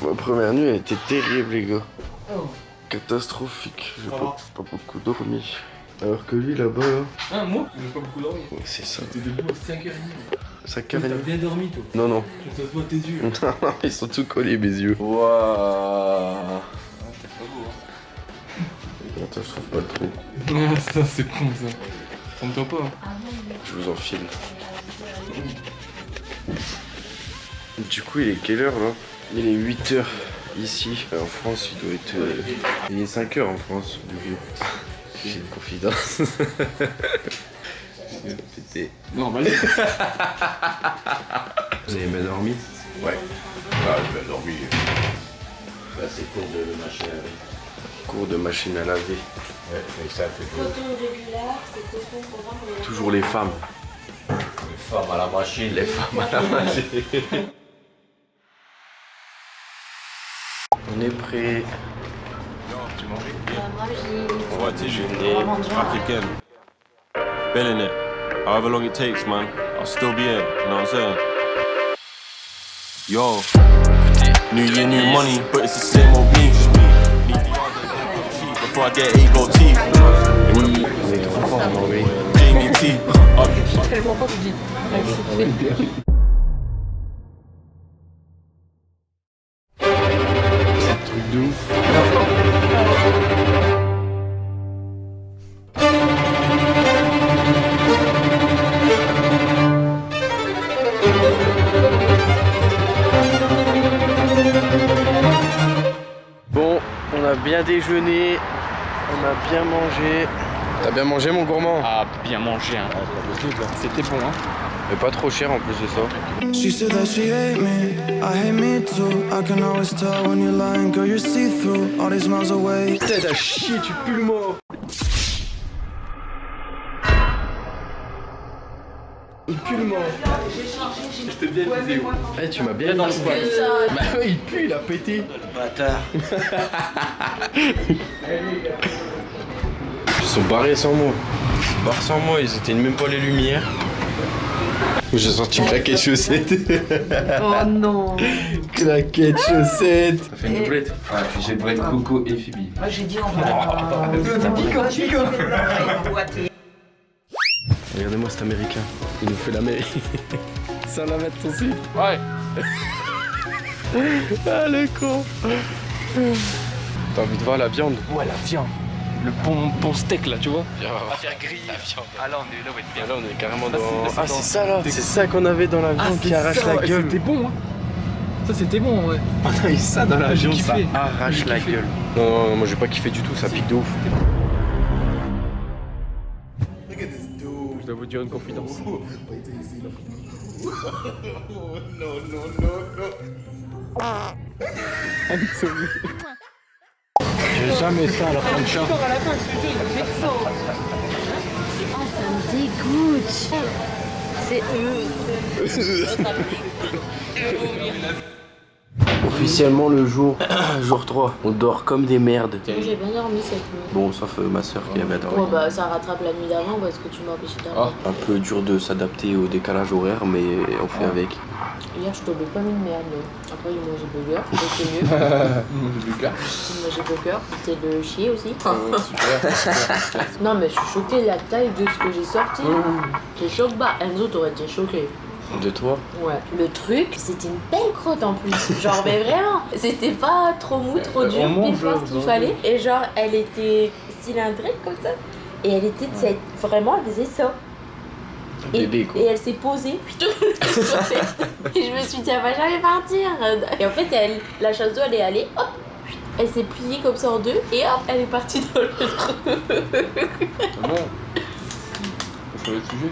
Ma première nuit, elle était terrible, les gars. Oh. Catastrophique. J'ai pas beaucoup dormi. Alors que lui, là-bas, là... Ah, moi j'ai pas beaucoup dormi. Ouais, c'est ça. T'es debout à 5h30. 5h30. T'as bien dormi, toi. Non, non. Ça se voit tes yeux. Non, ils sont tout collés, mes yeux. Waouh. Ah, t'es pas beau, hein. Attends, je trouve pas trop. Ah, ça, c'est con, ça. Ça me tient pas, hein. Je vous enfile. Du coup, il est quelle heure, là? Il est 8h ici. En France, il doit être... Il est 5h en France, du coup. J'ai une confidence. Pété. Non, vas-y. Vous avez bien dormi? Ouais. Ah, j'ai bien dormi. Là, c'est cours de machine à laver. Cours de machine à laver. Ouais, mais ça fait que Coton régulaire, c'est coton programme pour les... Toujours les femmes. les femmes à la machine. Les femmes à la machine. On est prêt. Tu manges? Moi, j'ai... On va déjeuner. Déjeuner. On va manger. Back again. Billing it. However long it takes, man. I'll still be here. You know what I'm saying? Yo. New year, new money, but it's the same old me. Before I get ego teeth. Oui, on est trop fort en anglais. Jamie T. Tellement pas que je dis. C'est un truc de ouf. Bon, on a bien déjeuné, on a bien mangé. T'as bien mangé, mon gourmand? Ah, bien mangé, hein. C'était bon, hein. Mais pas trop cher en plus de ça. She said that she hate me, I hate me too. I can always tell when you're lying, girl, you're see-through. All these miles away. Tête à chier, tu pues le mort. Il pue le mort. Je t'ai bien visé, ouais. Eh, tu m'as bien Dans le dit. poil. Bah ouais, il pue, il a pété. Bâtard. Ils sont barrés sans moi. Ils sont barrés sans moi, ils éteignent même pas les lumières. J'ai sorti claquette chaussette. Oh non. Claquette chaussette. Ça fait une Et- doublette. Ouais, puis j'ai break Coco et Phoebe. Moi, j'ai dit on va... Regardez-moi cet américain. Il nous fait l'Amérique. Sans la mettre ton slip. Ouais. Ah le con. T'as envie de voir la viande? Ouais, la viande. Le bon steak, là, tu vois. Viens, on va voir. faire griller la viande. Ah, là, on est là, ouais, bien. Là on est carrément Ah, dans... c'est- Ah c'est ça là. C'est ça qu'on avait dans la viande qui c'est arrache ça, la ouais, gueule. C'était bon, hein. Ça, c'était bon, ouais. On a eu ça dans la J'ai viande, ça kiffé. arrache J'ai la kiffé. gueule. Non, non, non, moi j'ai pas kiffé du tout, ça pique de ouf. Je dois vous dire une confidence. J'ai jamais ça à la fin de chat. Oh, ça me dégoûte. C'est... Officiellement le jour 3, on dort comme des merdes. Moi, j'ai bien dormi cette nuit. Bon, sauf ma soeur qui avait dormi. Bon, bah, ça rattrape la nuit d'avant parce que tu m'as empêché de dormir. Un peu dur de s'adapter au décalage horaire, mais on fait avec. Hier, je suis tombée comme une merde, mais après, j'ai mangé burger, c'était mieux. J'ai Lucas. J'ai mangé burger, c'était le chier aussi. Super. Non, mais je suis choquée de la taille de ce que j'ai sorti. J'ai choqué bas. Enzo, t'aurais été choqué. De toi? Ouais. Le truc, c'était une belle crotte en plus. Genre, mais vraiment, c'était pas trop mou, trop dur, pile poil ce qu'il fallait. Et genre, elle était cylindrique comme ça. Et elle était, vraiment, elle faisait ça. Bébé quoi. Et elle s'est posée. Et je me suis dit, elle va jamais partir. Et en fait, la chasse d'eau, elle est allée, hop, elle s'est pliée comme ça en deux. Et hop, elle est partie dans le trou. C'est bon. On fait le sujet.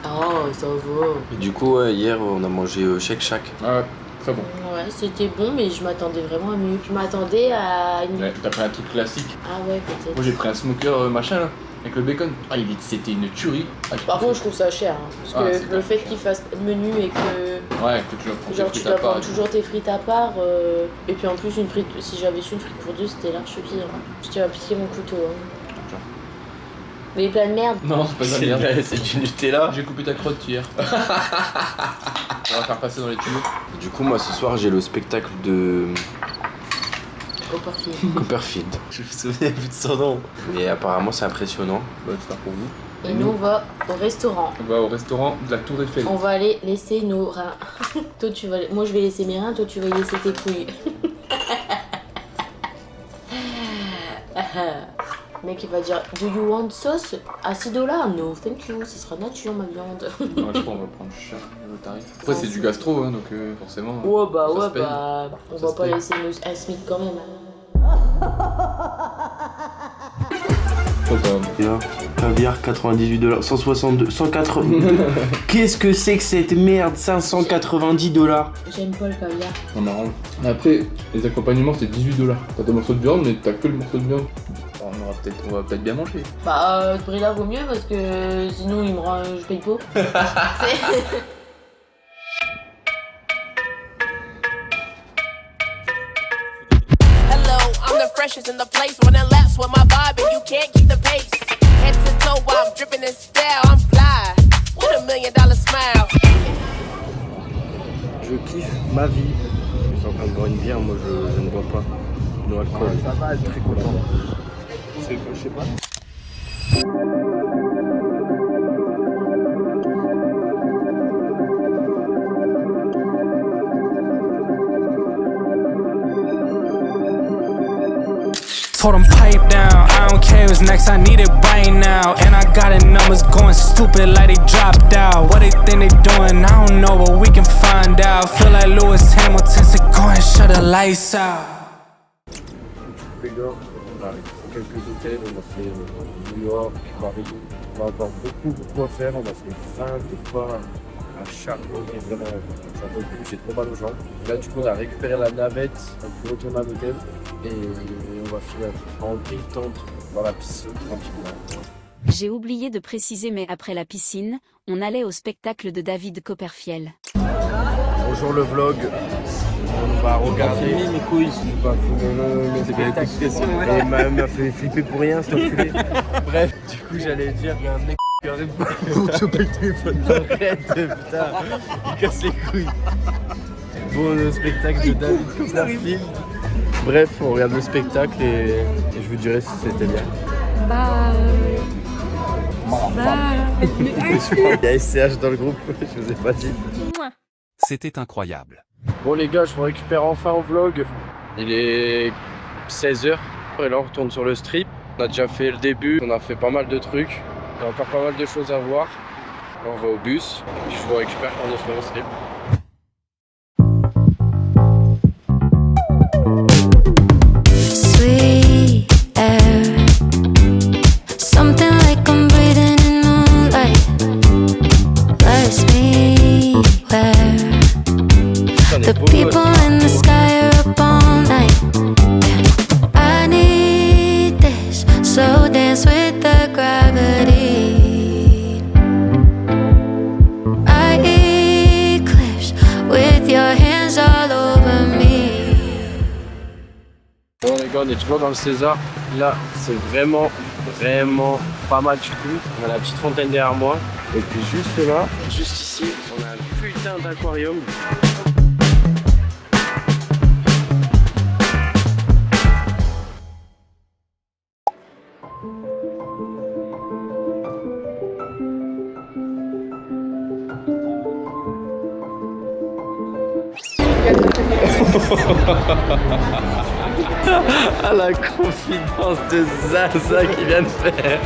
Oh, ça va. Et du coup, ouais, hier, on a mangé Shake Shack. Ah ouais, très bon. Ouais, c'était bon, mais je m'attendais vraiment à mieux. Je m'attendais à une... Ouais, t'as pris un truc classique. Ah ouais, peut-être. Moi j'ai pris un smoker machin là, avec le bacon. Ah, c'était une tuerie. Ah, Par contre, je trouve ça cher. Hein, parce Ah, que c'est le pas fait cher. qu'il fasse menu et que Ouais, que tu dois prendre genre, tes tu frites dois à part. prendre toujours tes frites à part. Et puis en plus, une frite, si j'avais su une frite pour deux, c'était large pire. Je t'ai piqué mon couteau. Hein. Mais plein de merde. Non, c'est pas de la merde. C'est du Nutella. J'ai coupé ta crotte hier. On va faire passer dans les tuyaux. Du coup, moi ce soir, j'ai le spectacle de Copperfield. Copperfield. Je me souviens plus de son nom. Mais apparemment c'est impressionnant. Bah, j'espère pour vous. Et nous, on va au restaurant. On va au restaurant de la Tour Eiffel. On va aller laisser nos reins. Toi, tu vas... Moi, je vais laisser mes reins, toi, tu vas y laisser tes couilles. Le mec, il va dire Do you want sauce à $6? No, thank you, ce sera nature, ma viande. Ouais, je crois qu'on va prendre cher le tarif. Après, c'est du gastro, hein, donc forcément. Ouais, bah, ça se paye. on Ça va se pas paye. laisser un SMIC quand même. Faut pas. Caviar 98$, 162, 180. Qu'est-ce que c'est que cette merde? 590$. J'aime pas le caviar. On arrange. Après, les accompagnements, c'est $18. T'as des morceaux de viande, mais t'as que le morceau de viande. On va peut-être bien manger. Bah, ce prix-là vaut mieux parce que sinon, il me rend... je paye pas. Hello, I'm the freshest in the place. Running laps with my vibe and you can't keep the pace. Head to toe while I'm dripping in style. I'm fly with $1 million smile. Je kiffe ma vie. Je suis en train de boire une bière, moi je ne bois pas. No alcool. Ça va, très content. C'est quoi, je sais pas. Told them pipe down, I don't care what's next, I need it right now. And I got the numbers going stupid like they dropped out. What they think they doing, I don't know, but we can find out. Feel like Lewis Hamilton said, go and shut the lights out. On a quelques hôtels, on a fait New York, Paris. On va avoir beaucoup à faire, on a fait 20 fois à Charles, et vraiment, j'en peux plus, j'ai trop mal aux jambes. Là, du coup, on a récupéré la navette, on peut retourner à l'hôtel et on va finir en détente dans la piscine, tranquillement. J'ai oublié de préciser, mais après la piscine, on allait au spectacle de David Copperfield. Bonjour le vlog. On va regarder mes couilles. C'est bien et m'a fait flipper pour rien, cet enculé. Bref, du coup j'allais dire, il y a un mec qui arrive pour choper le téléphone. Arrête, putain, il casse les couilles. Bon, le spectacle de David Copperfield. Bref, on regarde le spectacle et je vous dirai si c'était bien. Il y a SCH dans le groupe, je vous ai pas dit. C'était incroyable. Bon les gars, je vous récupère enfin au vlog. Il est 16h et là on retourne sur le strip. On a déjà fait le début, on a fait pas mal de trucs. Il y a encore pas mal de choses à voir. Là on va au bus, puis je vous récupère quand on se met au strip. Sweet air, something like I'm breathing in moonlight. Let's me where the people in the sky are up all night. I need this slow dance with the gravity. I eclipse with your hands all over me. Bon les gars, on est toujours dans le César. Là, c'est vraiment pas mal du tout. On a la petite fontaine derrière moi. Et puis juste là, juste ici, on a un putain d'aquarium. Ah la confidence de Zaza qui vient de faire.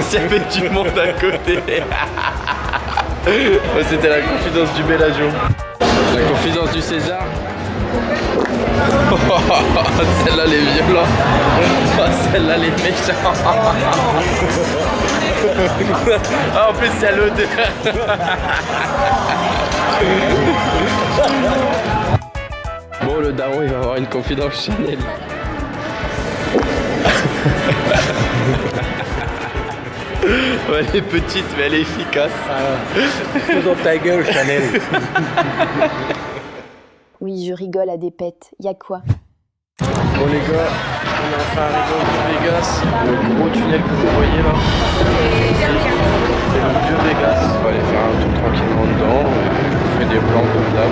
S'il y avait du monde à côté. C'était la confidence du Bellagio. La confidence du César. Celle-là les violents. Celle-là les méchants. Ah, en plus il y a l'odeur. Bon, le daron il va avoir une confidence Chanel. Ouais, elle est petite mais elle est efficace. Tout dans ta gueule Chanel. Oui, je rigole à des pètes. Y'a quoi? Bon les gars, on est enfin arrivé au Vieux Vegas. Le gros tunnel que vous voyez là, c'est le Vieux Vegas. On va aller faire un tour tranquillement dedans. Je vous fais des plans comme d'hab.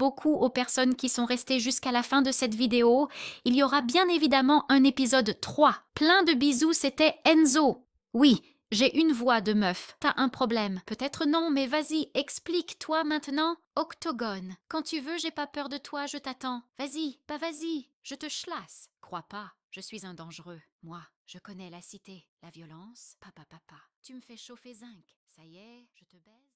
beaucoup aux personnes qui sont restées jusqu'à la fin de cette vidéo. Il y aura bien évidemment un épisode 3. Plein de bisous, c'était Enzo. Oui, j'ai une voix de meuf. T'as un problème? Peut-être non, mais vas-y, explique-toi maintenant. Octogone. Quand tu veux, j'ai pas peur de toi, je t'attends. Vas-y, bah vas-y, je te chlasse. Crois pas, je suis un dangereux. Moi, je connais la cité, la violence. Papa. Tu me fais chauffer zinc. Ça y est, je te baise.